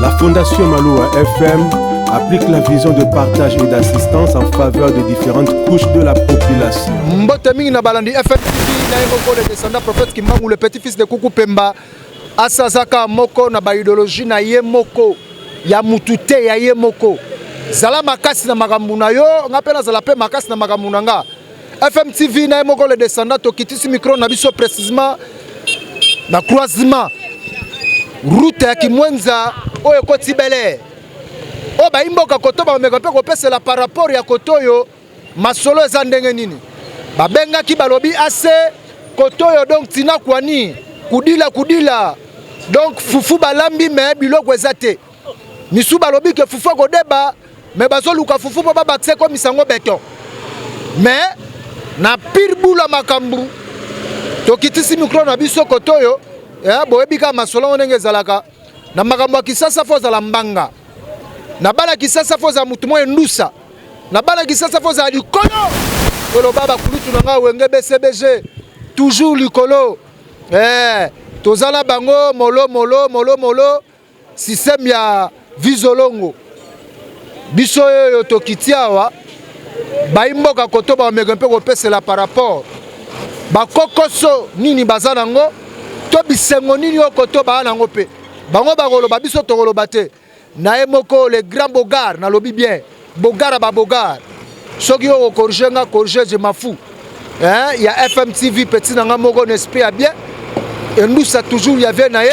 La Fondation Maloua FM applique la vision de partage et d'assistance en faveur des différentes couches de la population. Mboteming na balandi FM na yoko le descendant prophète Kimbangu le petit-fils de Kuku Pemba asazaka moko na ba idéologie na ye moko ya mutute ya ye moko zala makasi na makambo na yo ngapela zala pe makasi na makambo na nga FM TV na yoko le descendant to kitisi micro na biso précisément na croisement route ya Kimwenza oyo koti Bel-Air o ba imboka koto ba meka pe ko pesela par rapport ya kotoyo masolo eza ndenge nini babenga ki balobi ase kotoyo donc tina kwani kudila donc fufu balambi me biloko ezate misu balobi ke fufu ko deba me bazoluka fufu po babakse ko misango beton mais na pirbula makambu to kitisi micro na biso kotoyo boyebika masolo ndenge ezalaka na makambo ya kisasa fo za mbanga na bala kisasa fo za mutu mo endusa na bala kisasa fo za likolo olo baba kulutu na nga wenge BCBG toujours likolo tozala bango molo système ya vizolongo biso yo tokitiawa baimboka koto ba mega mpe ko pesela par rapport bakokoso nini bazana ngo to bisengo nini okoto ba nango pe bango bagolo babiso tokolo bate na emoko le grand bogar na lobi bien bogar ba bogar soki o corriger nga corriger je m'en fous ya FM TV petit na nga moko n'esprit a bien et nous ça toujours y avait na ye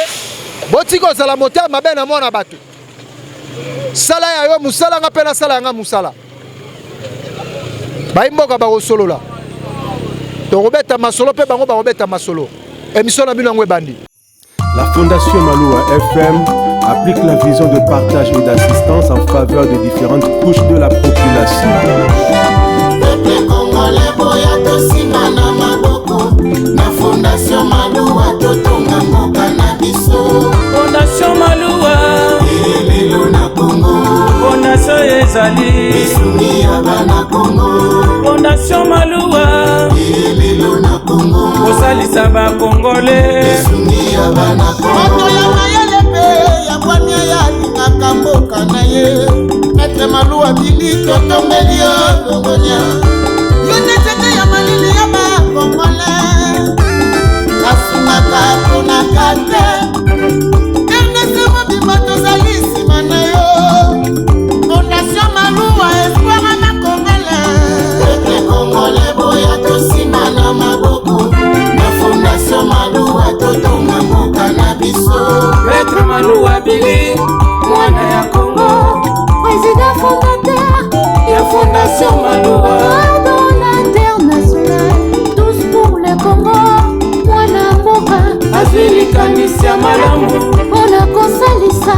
botiko za la moteur mabe na mona bato sala ya yo musala nga pena sala nga musala ba imboka ba solola to robeta masolo pe bango ba robeta masolo émission na bino ngwe bandi. La Fondation Maloua FM applique la vision de partage et d'assistance en faveur des différentes couches de la population. Fondation Maloua Fondation Maloua Fondation Ezali Fondation Maloua Osalisa ba Congolais Moto ya mayele pe ya kwanya ya lingaka mboka na ye Maître Maloua bili totombeli yo Kongolia Yo netete ya malili ya ba Congolais Kasungaka pona kate Ernest Mobimba tozali nsima na yo Fondation Maloua espoir na Congolais Peuple Congolais boya tosima na maboko Na Fondation Maloua totonga mboka na biso Maître Maloua Bili mwana ya Congo Président fondateur ya Fondation Maloua Pardon l'international Tous pour le Congo Mwana mboka azwilikanisi ya malamu Mpona kosalisa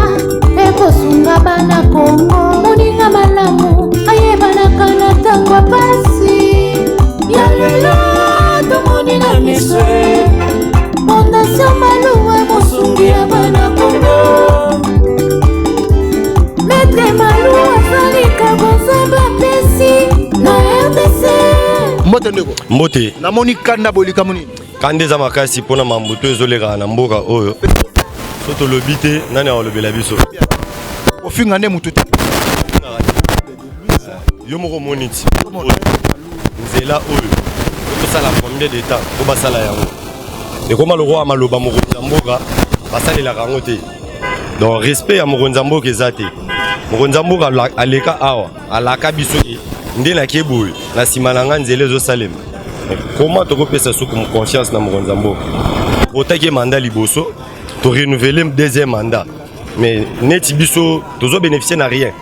ekosunga bana Congo moninga malamu ayebanaka na ntango ya pasi ya lelo tomoni na miso Fondation Maloua mosungi ya bana Congo Maître Maloua azalika bozomba pesi na RDC Mbote ndeko Mbote na moni kanda bolika monini kandeza makasi pona mambuto ezoleka na mboka oyo soto lobite nani olobela biso ofinga nde mutu te yo moko moniti nzela oyo tosala combien de temps to basala yango ekoma lokwa maloba mokonzi ya mboka basalelaka yango te donc respect ya mokonzi ya mboka eza te mokonzi ya mboka aleka awa alaka biso nde nake boye na nsima na nga nzela ezosalema comment tokopesa suku confiance na mokonzi ya mboka otaki mandat liboso to renouveler deuxième mandat mais neti biso tozo bénéficier na rien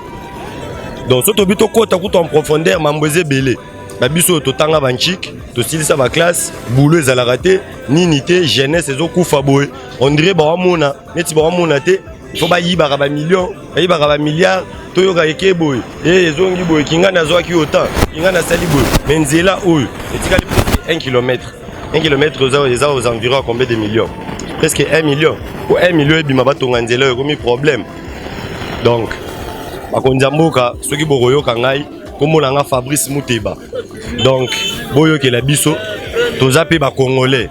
donc so tobi tokota kuta en profondeur mambo ezebele babiso totanga banchik tosilisa ba classe boulot ezalaka te nini te jeunesse ezokufa boye on dirait bawamona neti bawamona te il faut bayibaka ba millions bayibaka ba milliards toyoka eke boye ezongi boye kinga nazwaki autant kinga nasali boye mais nzela oyo etikali presque 1 kilomètre aux environs combien de millions presque 1 million pour 1 million ebima batonga nzela oyo komi problème donc bakonzi ya mboka soki bokoyoka ngai komona nga Fabrice Muteba donc boyokela biso toza pe ba congolais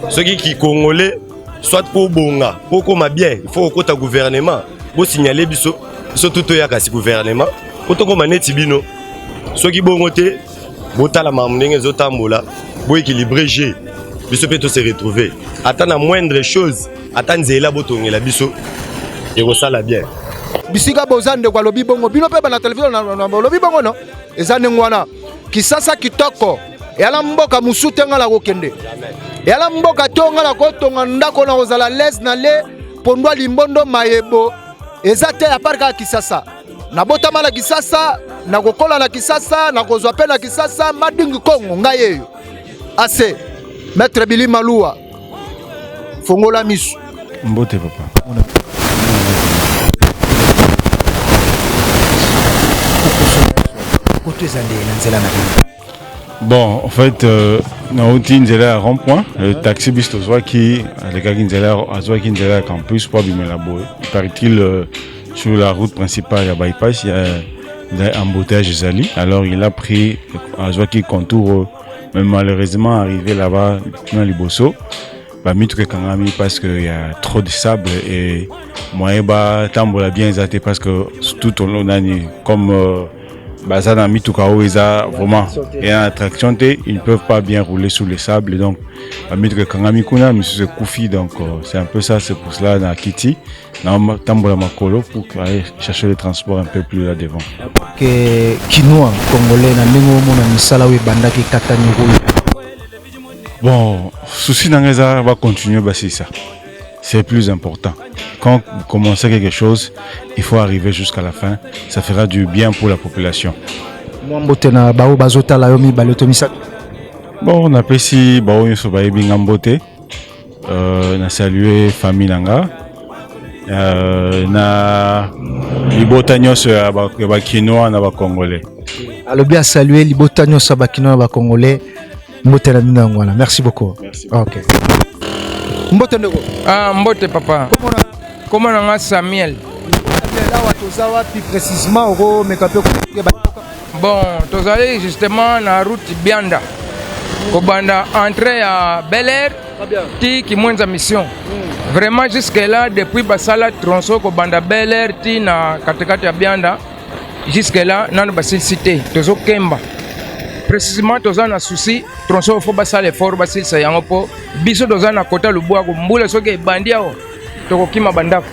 soki ki congolais soit pour bonga pour koma bien il faut okota gouvernement bo signaler biso tout ya kasi gouvernement otoko maneti bino soki bongo te botala mamndenge zotambola bo équilibrer jeu biso peut se retrouver attendre la moindre chose attendre zela botongela biso et ça bien bisika bozande kwa lobi bongo bino pe na télévision na lobi bongo no ezane ngwana kisasa kitoko yala mboka musute ngala kokende yala mboka tonga la kotonga ndako na ozala les na le pondwa limbondo mayebo ezate ya parka kisasa na botama la kisasa na kokola na kisasa na kozwa pe na kisasa madingi kongo ngayeyo ase maître Billy Malua fongola misu mbote papa. Bon, en fait, on a un rond-point, le taxi bus qui est campus pour paraît-il sur la route principale, il y a bypass, il y a un embouteillage Zali. Alors il a pris un qui contour, mais malheureusement arrivé là-bas dans les Bosso, parce qu'il y a trop de sable et moi tambola bien exaté parce que tout au long de l'année, comme ça dans Mitukao, vraiment il y a une attraction, ils ne peuvent pas bien rouler sous les sables, donc Kangami Kuna, monsieur Koufi, donc c'est un peu ça, c'est pour cela dans Kiti, dans Tambola Makolo pour aller chercher le transport un peu plus là devant. Que Kinoa congolais na mengo mona misala we bandaki katani rouler. Bon, souci d'Angeza va continuer, c'est ça. C'est plus important. Quand vous commencez quelque chose, il faut arriver jusqu'à la fin. Ça fera du bien pour la population. Bon, on apprécie on a salué famille Nanga. Na libotanyos ya Kinoa na ba Congolais. Alors bien saluer libotanyos ya Kinoa ba Congolais. Merci beaucoup. Merci. Ok. Mbote ndeko. Mbote papa. Comment on a Samuel? Précisément bon, tu allé justement na route Bianda. Kobanda entrée à Bel Air, qui moins sa mission. Vraiment jusque là depuis Basala tronçon Kobanda Bel Air ti na katikati ya Bianda. Jusque là nan basil cité, tozo Kemba. Précisément toza na souci tronçon faut basala fort basil sa yango po biso toza na kota lubwa ko mbula soke bandia o to kima bandako.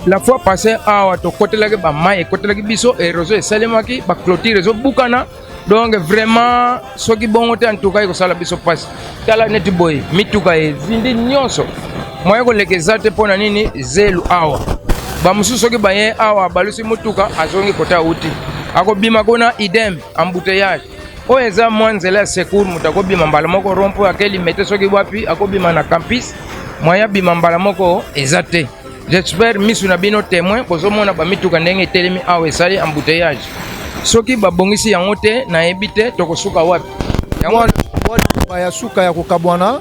La fois passée awa to kotelaki ba mai kotelaki biso et réseau esalemaki ba clôture réseau bukana donc vraiment soki bongo te en tout cas ko sala biso passe tala neti boy mituka e zindi nyonso moya ko lekeza te pona nini zelu awa ba musu soki ba ye awa balusi mutuka azongi kota uti ako bima kona idem embouteillage o eza mwanzela secours mutako bima mbala moko rompo akeli mete soki wapi ako bima na campus moya bima mbala moko ezate. J'espère misu na bino témoin bozomona ba mituka ndenge telemi awe esali embouteillage soki babongisi yango te na ebite tokosuka wapi yango ya suka ya kokabwana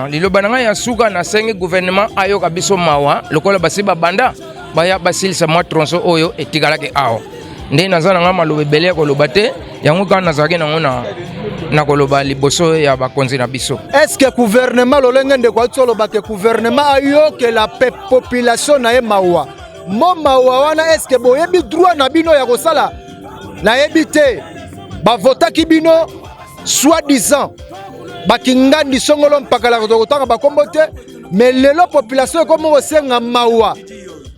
liloba nanga ya suka na sengi gouvernement ayoka biso mawa lokola basi babanda baya basilisa mwa tronçon oyo etikalaki awa nde naza nanga maloba ebele ya koloba te yango kana nazalaki nango na koloba liboso ya bakonzi na biso. Est-ce que gouvernement lolenge ndeko atoloba ke gouvernement ayoke la population na ye mawa mo mawa wana est-ce que boyebi droit na bino ya kosala na yebi te bavotaki bino soi-disant bakingandi songolo mpakala kotanga bakombo te mais lelo population ekomo kosenga mawa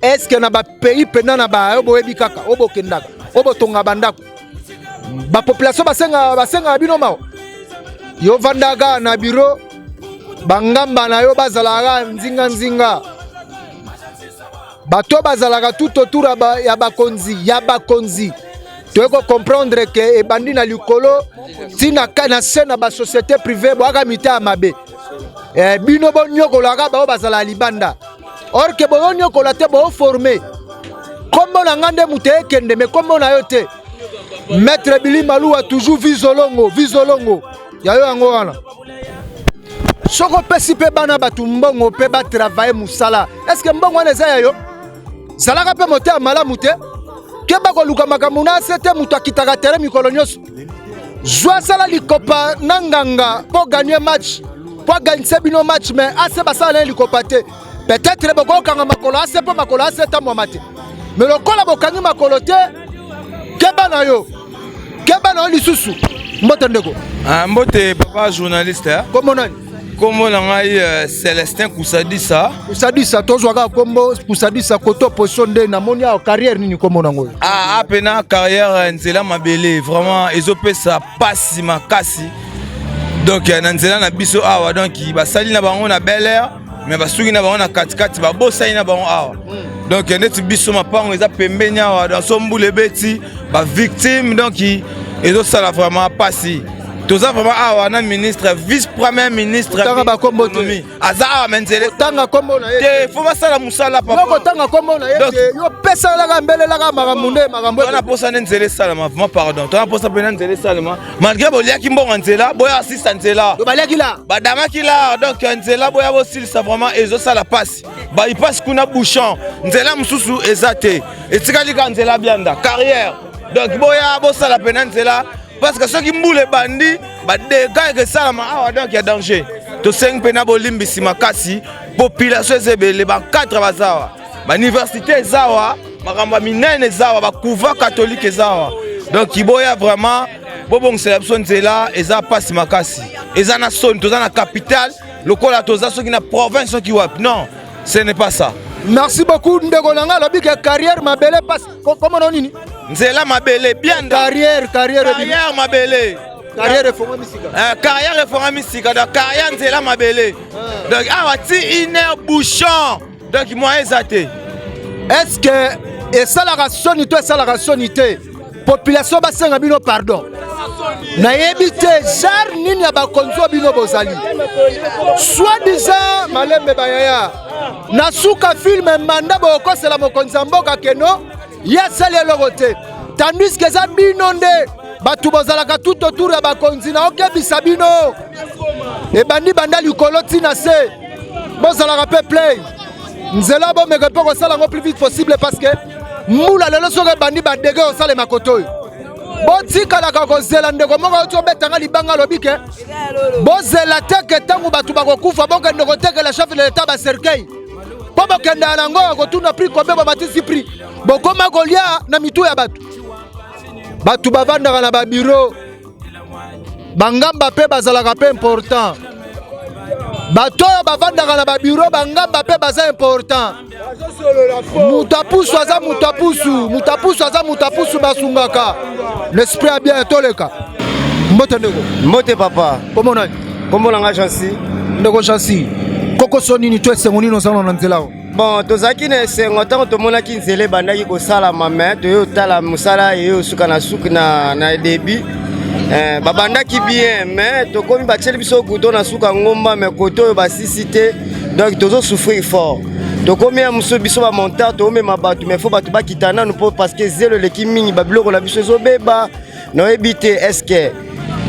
est-ce que na bapays pena na bayo boyebi kaka obokendaka obotonga bandako ba population basenga bino mawa yo vandaka na biro bangamba na yo bazalaka nzinga bato bazalaka tout autour ya bakonzi toyeko comprendre que ebandi na likolo tina na sena ba société privée boaka mita ya mabe bino bonyokolaka bao bazala libanda or que bonyokola te bo formé kombo na ngande muté kende me kombo na yo te. Maître Billy Malua toujours visolongo yayo yango wana soko pesi pe bana batu mbongo pe ba travailler musala est-ce que mbongo wana eza yayo zalaka pe mote malamu te ke ba ko luka makambo na sete mutu akitaka tere mikolo nyonso zwa sala likopa nanganga po gagner match po gagner bino match mais ase basala likopa te peut-être bokokanga makolo ase po makolo ase ta mwamate mais lokola bokangi makolo te keba na yo lisusu mbote ndeko mbote papa journaliste comment nani kombo na ngai Célestin Kusadisa tozwaka kombo Kusadisa koto position nde na moni ya carrière nini kombo nango apena carrière nzela mabele vraiment ezopesa pasi makasi donc na nzela na biso awa donc basali na bango na Bel Air mais basuki na bango na katikati babosai na bango awa donc neti biso mapango eza pembeni awa dans sombule beti ba victime donc ezosala vraiment pasi toza vraiment awa na ministre vice-premier ministre tanga ba kombo te aza menzele tanga kombo na ye faut basala musala papa loko tanga kombo na ye yo pesa la mbele la makamune makambo on a posa nzele salama vraiment pardon on a posa pena nzele salama malgré boliaki mbongo nzela boya assist nzela baliaki la badamaki la donc nzela boya bosil ça vraiment ezosala passe ba il passe kuna bouchon nzela mususu ezate etikali ka nzela bianda carrière donc boya bosala pena nzela parce que ceux qui moulent bandi ba dégâts que ça awa donc il y a danger to 5 pena bolimbisi makasi population ezebele ba 4 bazawa ba université zawa makamba minene zawa ba couvent catholique zawa donc iboya vraiment bobong sélection nzela eza passe makasi eza na son toza na capitale lokola toza ceux qui na province qui wap non ce n'est pas ça. Merci beaucoup ndeko nanga lobi que carrière mabele passe comment non nini nzela mabele bien carrière mabele carrière refonga misika carrière refonga misika donc carrière nzela mabele donc awa ti iner bouchon donc moi ezate est-ce que ça la sonité population basenga bino pardon na yebite jar nini ya bakonzo bino bozali soit disant malembe bayaya na suka film manda bokosela mokonza mboka keno ya sale logote tandis que za bino nde batu bozalaka tout autour ya bakonzi na okebisa bino ebandi banda likolo tina se bozalaka pe play nzela bomeke mpo kosala ngo plus vite possible parce que mbula lelo soki ebandi badege osala makoto botikalaka kozela ndeko moko oti obetanga libanga alobi ke bozela teke ntango bato bakokufa bokende kotekela chef de l'etat baserkei mpo bokendela nango kotuna prix kobe bamatisi prix bokoma kolia na mitu ya bato bavandaka na babiro bangamba mpe bazalaka mpe important bato oyo bavandaka na babiro bangamba mpe baza important mutapusu aza mutapusu basungaka l'esprit a bien toleka mbote ndeko mbote papa komo nani kombo nanga Jansi ndeko Jansi koko so nini to esengo nini ozala na nzela bon tozalaki na esengo ntango tomonaki nzela ebandaki kosalama me toyo otala mosala eyo suka na suki na début babandaki bien mais tokomi batieli biso couteau na suka ngomba mais koto oyo basisi te donc tozosouffrir fort tokomi ya mosusu biso bamontar toomema bato mais fo bato bakita nanu mpo parce que zelo eleki mingi babiloko na biso ezobeba nayebi te estce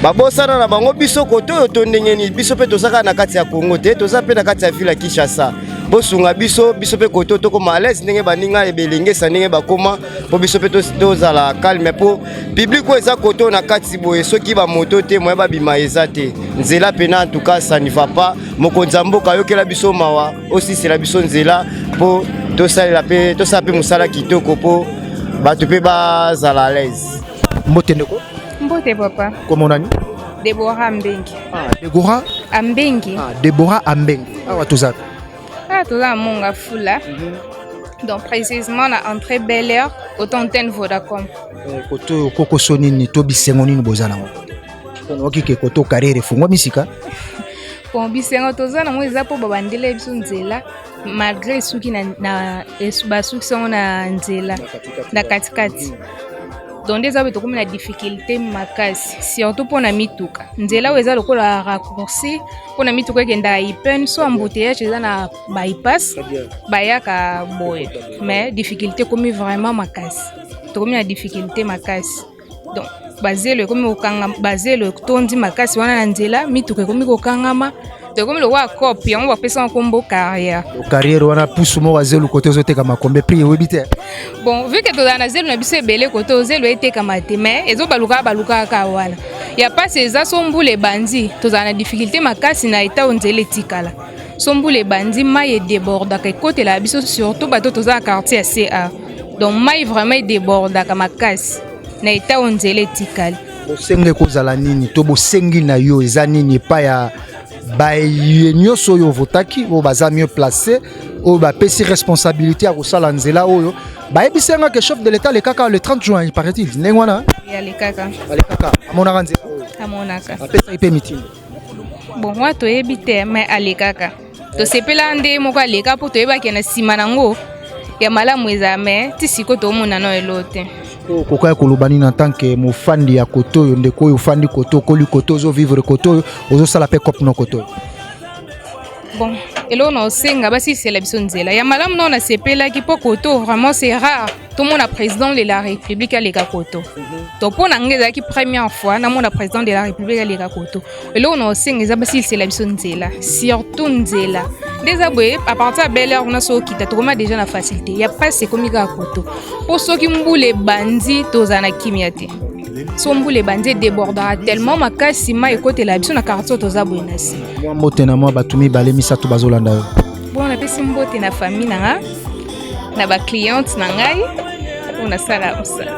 babosana na bango biso koto oyo tondengeni biso mpe tozaka na kati ya Congo te toza mpe na kati ya ville ya Kinshasa bosunga biso mpe koto tokoma à l'aise ndenge baninga ebelengesa ndenge bakoma mpo biso mpe tozala calme mpo public oyo eza koto na kati boye soki bamoto te moye babima eza te nzela pena en tout cas ça ne va pas mokonzi ya mboka ayokela biso mawa osisela biso nzela mpo tosala mpe mosala kitoko mpo bato mpe bazala à l'aise mbote ndeko mbote papa komo nani Deborah Ambengi Deborah Ambengi Deborah Ambengi awa toza toza monga fula donc précisément na entrée Bel Air autant Vodacom koto koko sonini to bisengo nini bozana ngo okike koto carrière fungwa misika bon bisengo toza na mo eza po babandela biso nzela malgré suki na basuki sango na nzela na katikati donc des abeto comme la difficulté makasi surtout pour na mituka nzela weza lokola raccourci pour na mituka kenda ipen so embouteillage eza na bypass bayaka boy mais difficulté comme vraiment makasi to comme la difficulté makasi donc bazelo comme okanga bazelo tondi makasi wana na nzela mituka comme kokangama de comme le wa copie on va faire un combo carrière wana pousse mo azelu côté zoteka makombe prix webite bon vu que toza na zelu na biso ebele côté ozelu eteka mate mais ezo baluka ka wana ya pas ces asombu les bandits toza na difficulté makasi na eta onzele tikala sombula ebandi mai edebordaka ekotela biso surtout bato toza na quartier ya CA donc mai vraiment edebordaka makasi na eta oyo nzela etikali. Bosenge kozala nini to bosengi na yo eza nini epai ya baye nyonso oyo ovotaki oyo baza mieux placé oyo bapesi responsabilité ya kosala nzela oyo bayebisenga ke chef de l'état lekaka le 30 juin paraît-il ndenge wana alekaka amonaka nzela amonaka apesa ipe mitini bon wa toyebi te mais alekaka tosepela nde moko aleka mpo toyebaki na nsima nango ya malamu eza me ti siko tomona no elo te. Kokoya koloba nini en tant que mofandi ya koto oyo ndeko oyo ofandi koto okoli koto ozovivre koto oyo ozosala mpe cope no koto bon elo na osenga basilisela biso nzela ya malamu na nasepelaki mpo koto vraiment c'est rare tomona président de la république aleka koto to mpo na nga ezalaki première fois namona président de la république aleka koto elo na osenga eza basilisela biso nzela surtout nzela déjà boye à partir ya belle heure na so kita tokoma déjà na facilité ya passe ekomi kaka koto mpo soki mbula ebandi tozala na kimia te so mbula ebandi edebordaka tellement makasi mai ekotela biso na quartier toza boye na se mwa mbote na mwa bato mibale misato bazolanda yo bon napesi mbote na famille nanga na bacliente na ngai oyo nasala mosala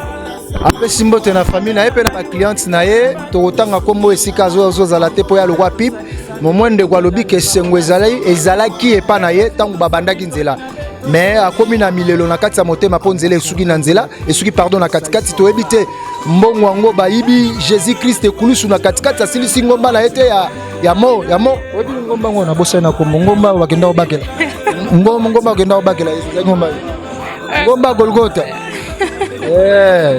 apesi mbote na famille na ye mpe na bacliente na ye tokotanga nkombo esika azozala te mpo ya lokwa pipe momoi ndeko alobi ke esengo ezalaki epa na ye ntango babandaki nzela mais akomi na milelo na kati ya motema mpo nzela esuki na nzela esuki pardon na katikati toyebi te mbongo yango bayibi Jésus Christ ekulusu na katikati asilisi ngomba na ye te ya mo oyebi ngomba ngo na bosai na kombo ngomba bakenda kobakela ngomba bakenda kobakela ngomba Golgotha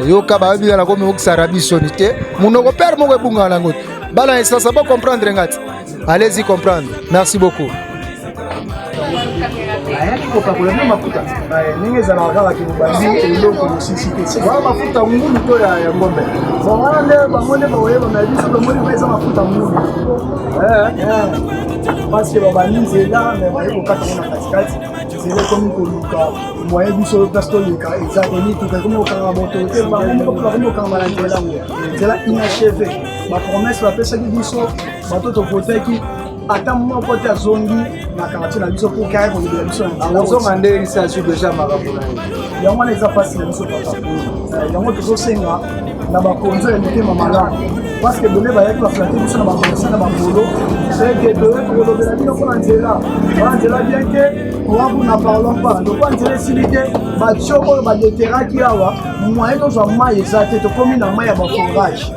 yoka bayebi na komi okisara biso ni te monoko père moko ebungaka nango te bana esasa bo comprendre ngati allez-y comprendre merci beaucoup. Ayaki kopakola na mafuta ndenge ezalaka kaka kinobandi eloko mosisi te wana mafuta ngulu to ya ngombe bon wana nde bango nde baoyeba na biso bamoni eza mafuta ngulu parce que babandi nzela me baye kokata ngo na katikati nzela ekomi koluka moye biso place toleka eza elituka ekomi kokanga moto te bango bakomi kokanga na nzela yango nzela inachevé bapromese bapesaki biso bato tokotaki ata moko te azongi na quartier na biso pour kaya kolibela biso nazonga nde elisa asu deja makambo na ye yango wana eza mpasi na biso papa yango tozosenga na bakonzi ya mitema malamu parce que bone bayaki baflate biso na bakonzi na bambolo seke toyeki kolobela bino mpona nzela wana nzela bien te owabu na parlon pas lokwa nzela esili te batio oyo badeteraki awa moye tozwa mai eza te tokomi na mai ya baforage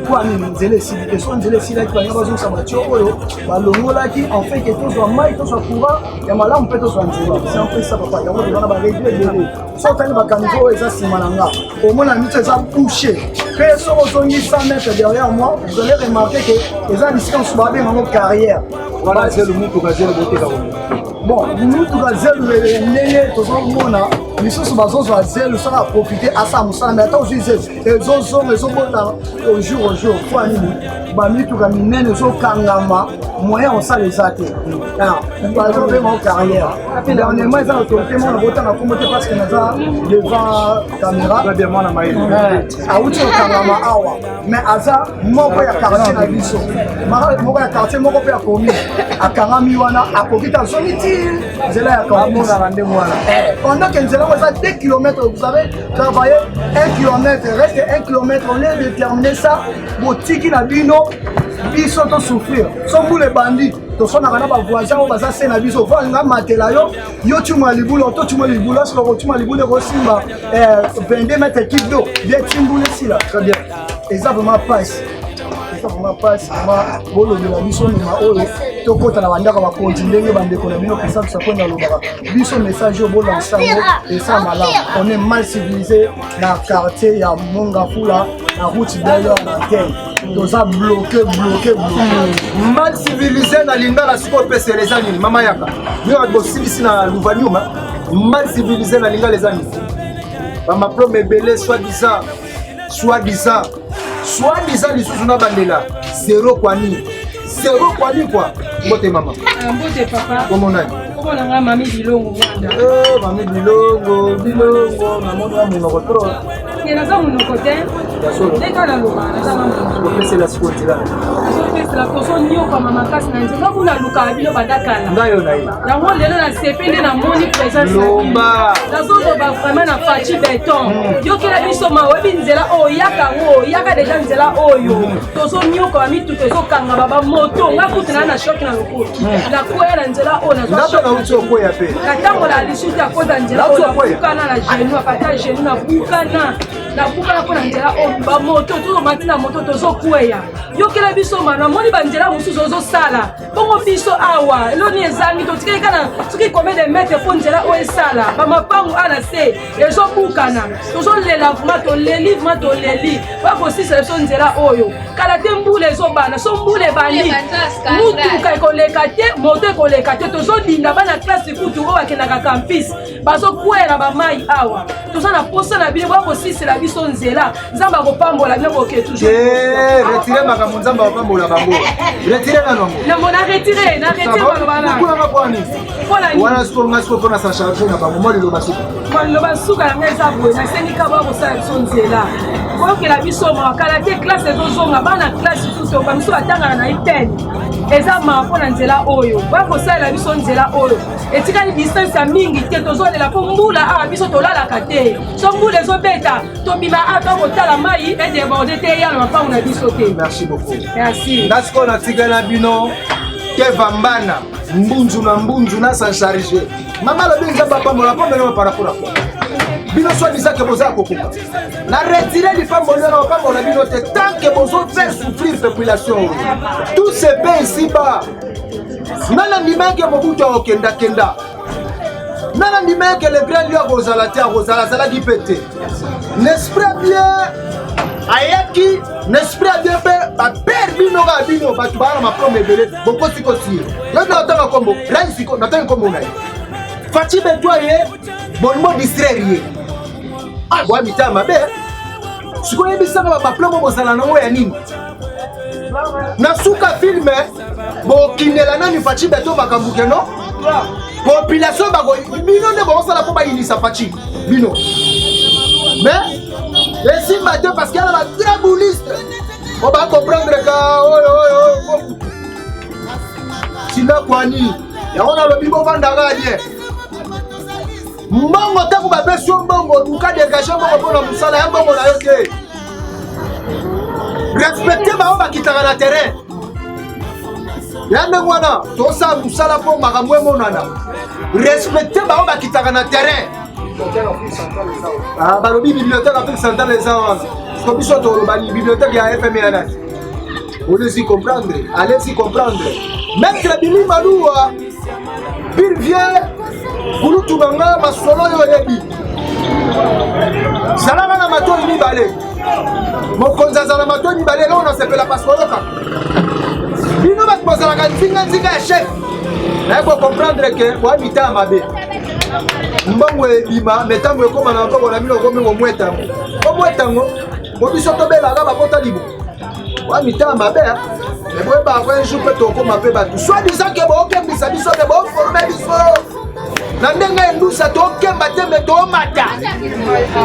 kwa nini nzela esili te so nzela esilaki banya bazongisa batio oyo balongolaki en fait ke tozwa mai tozwa courant ya malamu mpe tozwa nzela c'est un peu ça papa yango tozana baregle ebele so otali bakamiko oyo eza nsima na nga omona mito eza bouché mpe soko ozongi 100 mètres derrière moi vous allez remarquer ke eza bisika mosusu babengango carrière wana zelu mutuka zelu boteka bon mutuka zelu ndenge tozomona lisusu bazozwa zelu soki aprofite asala mosala me ata ozwi zelu ezozonga ezobota au jour fois nini bamituka minene ezokangama moyen osala eza te bazobengango carrière dernièrement eza autorité mona botanga kombo te parce que naza devant caméra awuti okangama awa mais aza moko ya quartier na biso moko ya quartier moko mpe akomi akangami wana akoki te azongi ti nzela ya kamonaka nde mwana pendant que nzela ngo eza 2 km vous avez travaillé 1 km reste 1 km on est déterminé ça botiki na bino biso tosouffrir so mbula ebandi tosonaka na bavoisin oyo baza se na biso valinga matela yo tuma libula ototuma libula soki okotuma libula ekosimba 22 mètres kibe d'eau bien timbula esila très bien eza vraiment passe bolobela biso mema oyo tokota na bandako bakonzi ndenge bandeko na bino pesa biso akonda lobaka biso message oyo bolansa yango eza malamu on est mal civilisé na quartier ya Mongafula na route d'ailleurs na terre toza bloqué mal civilisé na lingala sikoyo pesela eza nini mama yaka bino bosilisi na luvanyuma mal civilisé na lingala eza nini bamaplome ebele soi-disant lisusu na bandela zéro kwa nini kwa mbote mama mbote papa komonani komonanga mami bilongo mwanda mami bilongo na moni wa monoko tro naza monoko te ndeka na loba naza monoko opesela siko nzela tosala tozonioka makasi na nzela kuna luka bino badakala yango lelo na sepe nde namoni présence nazoloba vraiment na faci beton yokela biso mawebi nzela oyo yaka deja nzela oyo tozonioka bamitu tozokanga baba moto nga kutu na shoki na lokolo nakwea na nzela oyo natambola lisuti akoza nzela oyo nakukana na genou akata genou nakukana mpona nzela oyo bamoto tozomati na moto tozokweya yokela biso mana moni banzela mosusu ozosala bongo biso awa eloni ezangi totikali kana soki combien de mètre mpo nzela oyo esala bamapangu ana se ezobukana tozolela vraimen toleli bakosisa biso nzela oyo kala te mbula ezobana so mbula ebandi mutuka ekoleka te moto ekoleka te tozodinda bana klase kutu oyo bakendaka campus bazokwela bamai awa toza na posa na bino bakosisela biso nzela nzambe akopambola bino boke toujours retire makambo nzambe akopambola bango retire nano namona retire na retire balobana wana siko mpona sa charge na bango moliloba suka yango eza boye nasengi kaba kosala biso nzela koyokela biso makala te klase ezozonga bana klase susu bamiso batangana na itene eza maa mpona nzela oyo bakosalela biso nzela oyo etikali distance ya mingi te tozolela mpo mbula awa biso tolalaka te so mbula ezobeta tobima ata kotala mai edeborde te eyala mapangu na biso te. Merci beaucoup. Merci. Nasiko natikala bino keva mbana mbunzu na sa charge mama lobi nzamba pambola pambola par rapport à quoi bino soi-disant que boza kokupa na retirer les femmes na pambola bino te tant que bozo faire souffrir population tout se paie ici bas nana ndimenge mobutu okenda kenda nana ndimenge le grand lieu kozala te kozala zala ki pété n'esprit bien ayaki n'esprit bien ba père bino ga bino ba tubara ma prome belé boko sikosi yo na tanga kombo là siko na tanga kombo ngai fati betwaye bonmo distraire ah bwa mitama be siko yebisanga ba plomo bozala nango ya nini na suka filme bokindela nani fati beto bakambuke no population bako bino nde bosala po bayinisa fati bino mais esimba te parce qu'il y a la drabouliste on va comprendre que sina kwani yaona lobi bovandaka nie mbongo ntango bapesi yo mbongo luka dégage mbongo mpona mosala ya mbongo na yo te respecte bango bakitaka na terrain ya ndenge wana tosala mosala mpo makambo emonana respecte bango bakitaka na terrain balobi bibliothèque afrique centrale eza wana siko biso tolobani bibliothèque ya fmnat allez-y comprendre maître bili maluwa bir vient kulutunanga masolo yo oyebi zalaka na matoi mibale mokonzi azala matoi mibale eloko nasepela paskoyoka bino bato bazalaka nzinga ya chef naye kocomprendre ke wa mita ya mabe mbongo ebima me ntango ekóma na mbongo na bino okomi omwetango mobiso tobelaka bakota libo wa mita ya mabe eboyebaka un jour mpe tokóma mpe bato soi-disant ke bookembisa biso me boforme biso na ndenge endusa tokemba te me tomata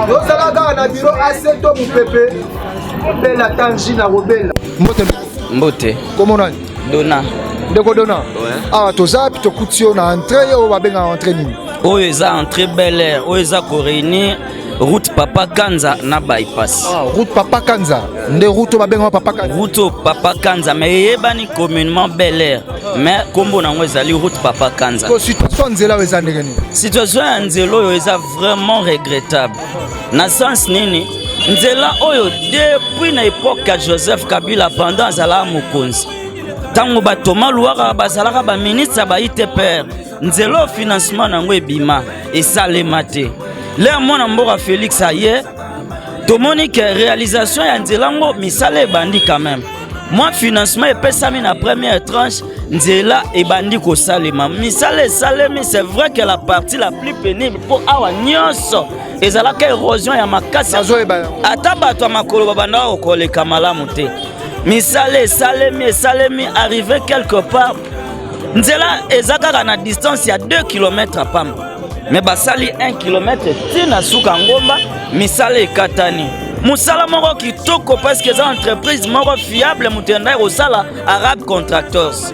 tozala kaka na biro ase to mopepe obela tangi na kobela mbote komonani dona ndeko dona awa toza pi tokuti yo na entrée oyo babengaka entrée nini oyo eza entrée Bel Air oyo eza koréunir route Papa Kanza na bypass. Route Papa Kanza nde route babengaka Papa Kanza. Route Papa Kanza mais eyebani communément Bel Air mais kombo nango ezali route Papa Kanza. Situation nzela eza ndenge nini? Situation ya nzela oyo eza vraiment regrettable. Na sens nini nzela oyo depuis na époque ya Joseph Kabila pendant azala mokonzi tango batoma luwaka bazalaka baministre ba ITPR nzela financement nango ebima esalema te. Le mwana mboka Félix aye tomoni que réalisation ya nzela ngo misala ebandi quand même. Moi financement epesami na première tranche nzela ebandi ko salema. Misala esalemi c'est vrai que la partie la plus pénible pour awa nyonso ezalaka érosion ya makasi ata bato ya makolo babanda okoleka malamu te. Misala esalemi arrivé quelque part nzela ezaka na distance ya 2 km pamba. Mais basali 1 km tina suka ngomba misala ekatani musala moko kitoko parce que eza entreprise moko fiable mutenda kosala Arab Contractors.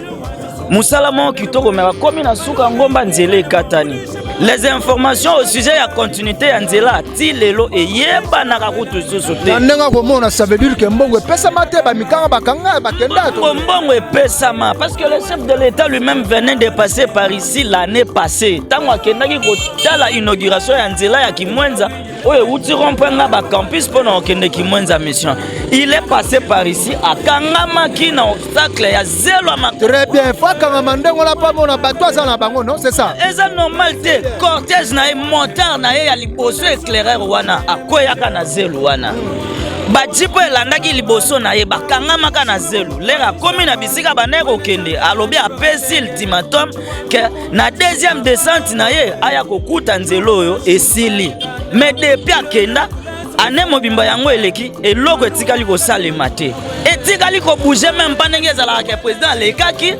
Musala moko kitoko me bakomi na suka ngomba nzela ekatani. Les informations au sujet ya continuité ya nzela ti lelo eyeba na kakutu susu te. Ndenga komona ça veut dire que mbongo epesama te ba mikanga bakanga bakenda to. Mbongo epesama parce que le chef de l'État lui-même venait de passer par ici l'année passée. Tango akendaki kotala inauguration ya nzela ya Kimwenza oyo uti rompanga ba campus pona okende Kimwenza mission. Il est passé par ici akangamaki na obstacle ya zelo ama. Très bien, faut kangama ndengo na pa mona bato za na bango non, c'est ça. Eza normal te. Cortège na montar na ye ya liboso éclaireur wana akoyaka na zelu wana bajipo elandaki liboso na ye bakangamaka na zelu lera komi na bisika banaye kokende alobi apesi ultimatum ke na deuxième descente na ye aya kokuta nzelo oyo esili mais depuis akenda ane mobimba yango eleki eloko etikali kosalema te etikali kobouge même pas ndenge ezalaka ke président alekaki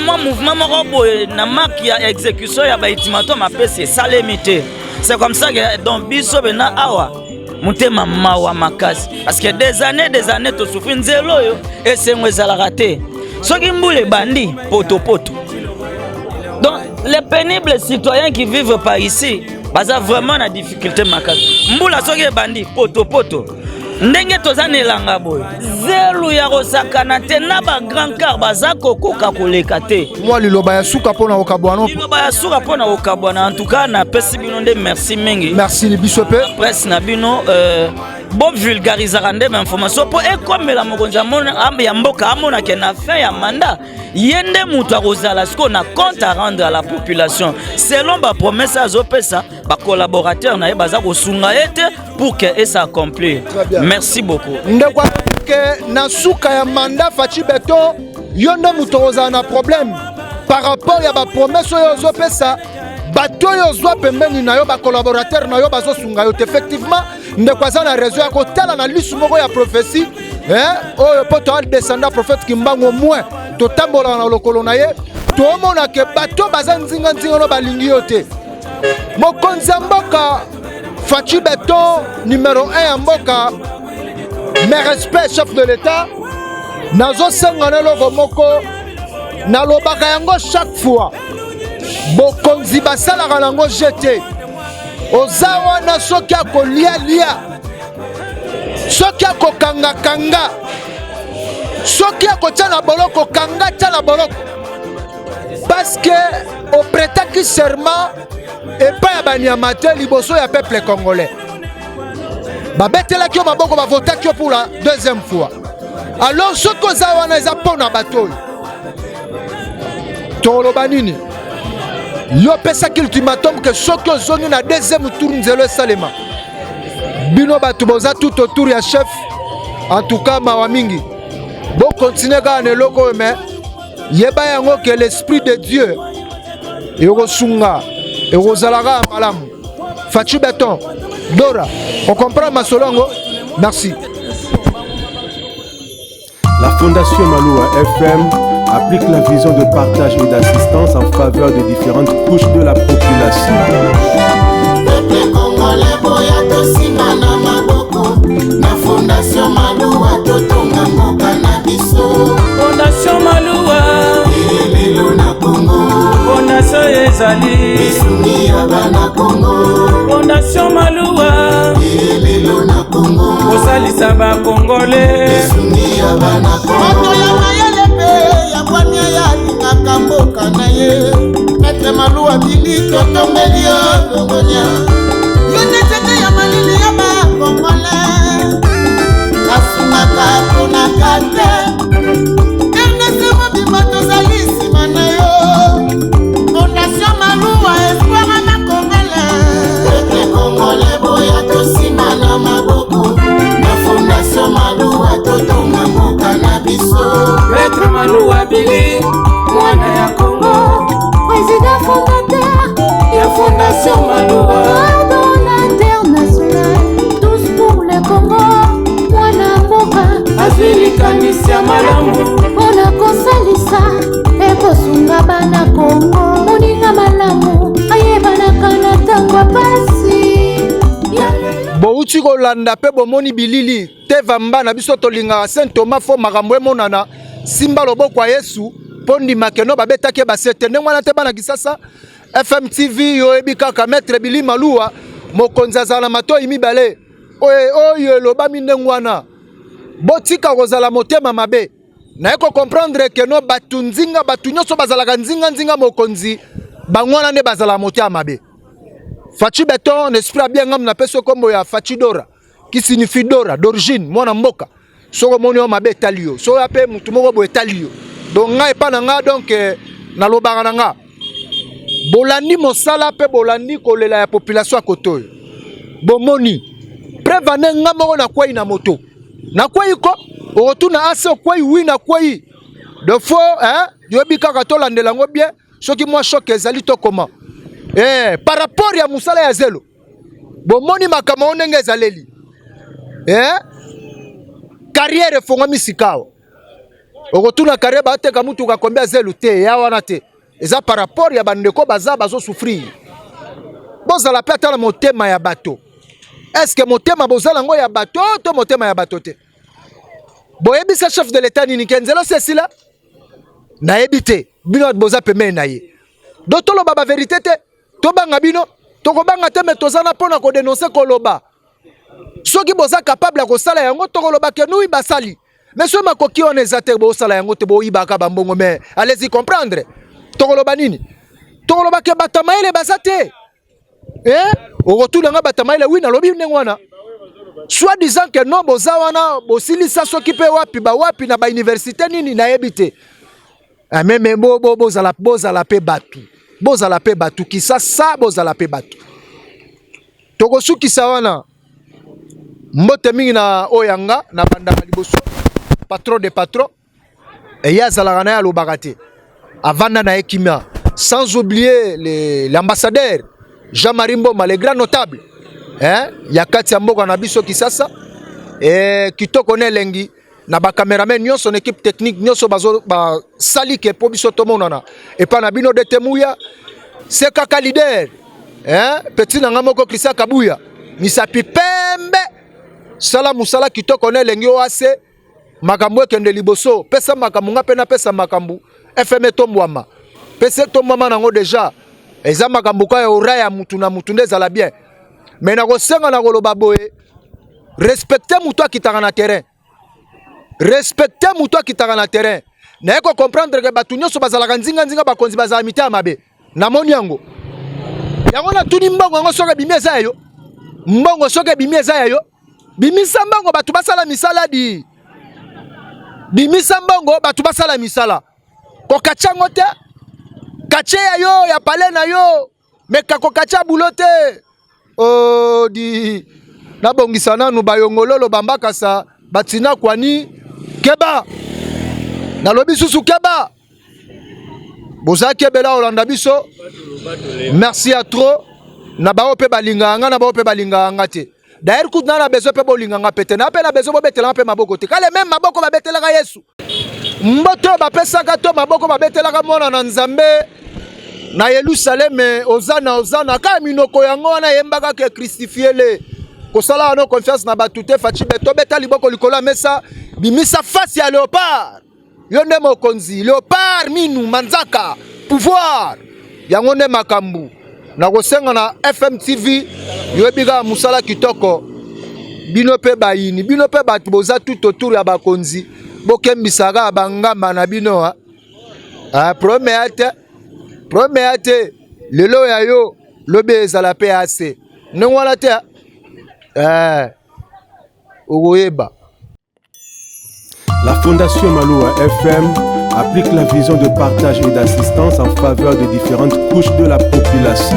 moi mouvement moko boye na marque ya exécution ya baitimato mapesi salemi te. C'est comme ça que donc biso bena awa mutema mawa makasi parce que des années to souffrir nzelo yo et c'est ngwezala te. Soki mbule bandi poto. Donc les pénibles citoyens qui vivent par ici baza vraiment na difficulté makasi. Mbula soki bandi poto. Ndenge tozanelanga boy zelu ya kosakana te na ba grand car baza kokoka koleka te moi liloba ya suka pona okabwana liloba ya suka pona okabwana en tout cas na pesi bino nde merci mingi merci libiso pe presse na bino bo vulgarisera ndema information po ekomela mokonzi ya mboka amona ke na fin ya mandat yende mutu akozala siko na compte à rendre à la population selon ba promesse azopesa ba collaborateur na ye baza kosunga ete pour que ça accomplir. Merci beaucoup. Ndekwa ke na suka ya mandat Fachi Beton yonde mutu ozala na problème par rapport ya ba promesse yo zopesa bato yo zwa pembeni na yo ba collaborateur na yo bazosunga yo effectivement ndekwa za na réseau ya kotala na lisu moko ya prophétie oyo poto al descendant prophète Kimbangu moins totambola na lokolo na ye tomona ke bato baza nzinga no balingi yo te mokonzi ya mboka Fachi Beton numéro 1 ya mboka mes respects chef de l'État nazo sengana loko moko nalobaka yango chaque fois bokonzi basalaka nango jeté oza wana soki akolia soki akokanga soki akotia na boloko kanga tia na boloko parce que opretaki serment epai ya banyama te liboso ya peuple congolais babetelaki yo maboko bavotaki yo pour la deuxième fois alors soki oza wana eza mpona bato oyo toloba nini yo pesaki ultimatum ke soki ozongi na deuxième tour nzelo esalema bino bato boza tout autour ya chef en tout cas mawa mingi bokontinue kaka na eloko oyo me yeba yango ke l'esprit de Dieu ekosunga ekozalaka malamu Fachi Beton Dora on comprend masolo yango merci. La Fondation Maloua FM applique la vision de partage et d'assistance en faveur des différentes couches de la population. Fondation Maloua totonga mboka na biso. Fondation Maloua elelo na Congo. Fondation ezali bisuni ya bana Congo. Fondation Maloua elelo na Congo. Osalisa ba Congolais bisuni ya bana Congo. Moto ya mayele pe ya kwanya ya lingaka mboka na ye. Maître Maloua bili totombeli yo Congolia. Yone tete ya malili ya ba Congolais. Kasumaka pona kate Ernest Mobimba zalisi mana yo Fondation Maloua espoir na Congolais Peuple Congolais boya tosima na maboko Na Fondation Maloua totonga mboka na biso Maître Maloua Bili mwana ya Congo Président fondateur ya Fondation Maloua Pardon l'international Tous pour le Congo azilikanisa malamu mpona kosalisa ekosunga bana Kongo moninga malamu ayebanaka na ntango pasi bouti kolanda pe bomoni bilili te vamba na biso tolinga Saint Thomas fo makambo monana simba loboko ya Yesu pondi makeno babetake basete ndengwana te bana kisasa FM TV yo ebika ka maître Bili Malua mokonzi azala matoi mibale oyo loba mindengwana botika kozala motema mabe na eko comprendre que no batunzinga batunyoso bazalaka nzinga mokonzi bangwana ne bazala motema mabe. Fachi Beton esprit bien ngam na peso kombo ya Fachi Dora qui signifie Dora d'origine mwana mboka soko moni o mabe talio so ape mutu moko bo talio donc ngai pa na nga donc na lobaka na nga bolandi mosala pe bolandi kolela ya population akotoyo bomoni prevane nga moko na kwai na moto na kwai ko otuna ase kwai wi na kwai de fois yobi kaka to landela ngo bien soki moi choc ezali to comment par rapport ya musala ya zelo bomoni makama onenge ezaleli carrière fonga misikawa okotuna carrière bateka mutu ka kombia zelo te ya wana te eza par rapport ya bandeko baza bazo souffrir bozala pe ata na motema ya bato est-ce que motema bozala ngo ya bato to motema ya bato te boyebisa chef de l'état nini kenzelo sesila na ebite bino boza peme na ye dotolo baba vérité te to banga bino to ko banga te metozana pona ko dénoncer koloba soki boza capable ko sala yango to koloba ke nous basali mais so makoki on ezate bo sala yango te bo ibaka bambongo mais allez-y comprendre to koloba nini to koloba ke batamaile basate okotuna nga batamaile wi na lobi ndengwana soit disant que non boza wana bosilisa soki pe wapi ba wapi na ba université nini na ebite même bozala pe batu bozala pe batu kisasa bozala pe batu tokosukisa wana mbote mingi na oyanga na banda liboso patron de patron et yazala na ya lobaka te avanda na ekimia sans oublier l'ambassadeur Jean-Marie Mboma le grand notable ya kati ya mboka na biso kisasa kitoko ne lengi na ba cameraman nyonso na équipe technique nyonso bazo ba sali ke po biso to monana et pa na bino de temuya c'est kaka leader petit na ngamoko Christian Kabuya misapi pembe sala musala kitoko ne lengi o ase makambo ekende liboso pesa makambo nga pe na pesa makambo FM tombwama pesa tombwama nango déjà eza makambo ka ya oraya mutu na mutu ndezala bien mais na kosenga na koloba boye respecter mutu akitaka na terrain respecter mutu akitaka na terrain na eko comprendre que batu nyonso bazalaka nzinga bakonzi bazala mita mabe na moni yango na tuni mbongo yango soke bimeza yo mbongo soke bimeza yo bimisa mbongo batu basala misala di bimisa mbongo batu basala misala ko kachango te kache ya yo ya pale na yo meka ko kacha bulote di na bongisa nanu bayongololo bambaka sa batina kwani keba na lobi susu keba boza kebela olanda biso merci à trop na bao pe balinganga na bao pe balinganga te d'ailleurs coup na bezo pe bolinganga pete na pe na bezo bobetela pe maboko te kale même maboko babetela ka Yesu mboto bapesaka to maboko babetela ka mona na Nzambe na Yerusalem ozana ka minoko yango wana yembaka ke christifiele kosala no confiance na batute Fachi Beton beta liboko likola mesa bimisa face ya léopard yonde mokonzi léopard minu manzaka pouvoir yango nde makambu na kosenga na FM TV yobiga musala kitoko bino pe bayini bino pe batu boza tout autour ya bakonzi bokembisaka bangamba na bino promete lelo ya yo lobe ezala pe ase nongwala te La Fondation Maloua FM applique la vision de partage et d'assistance en faveur des différentes couches de la population.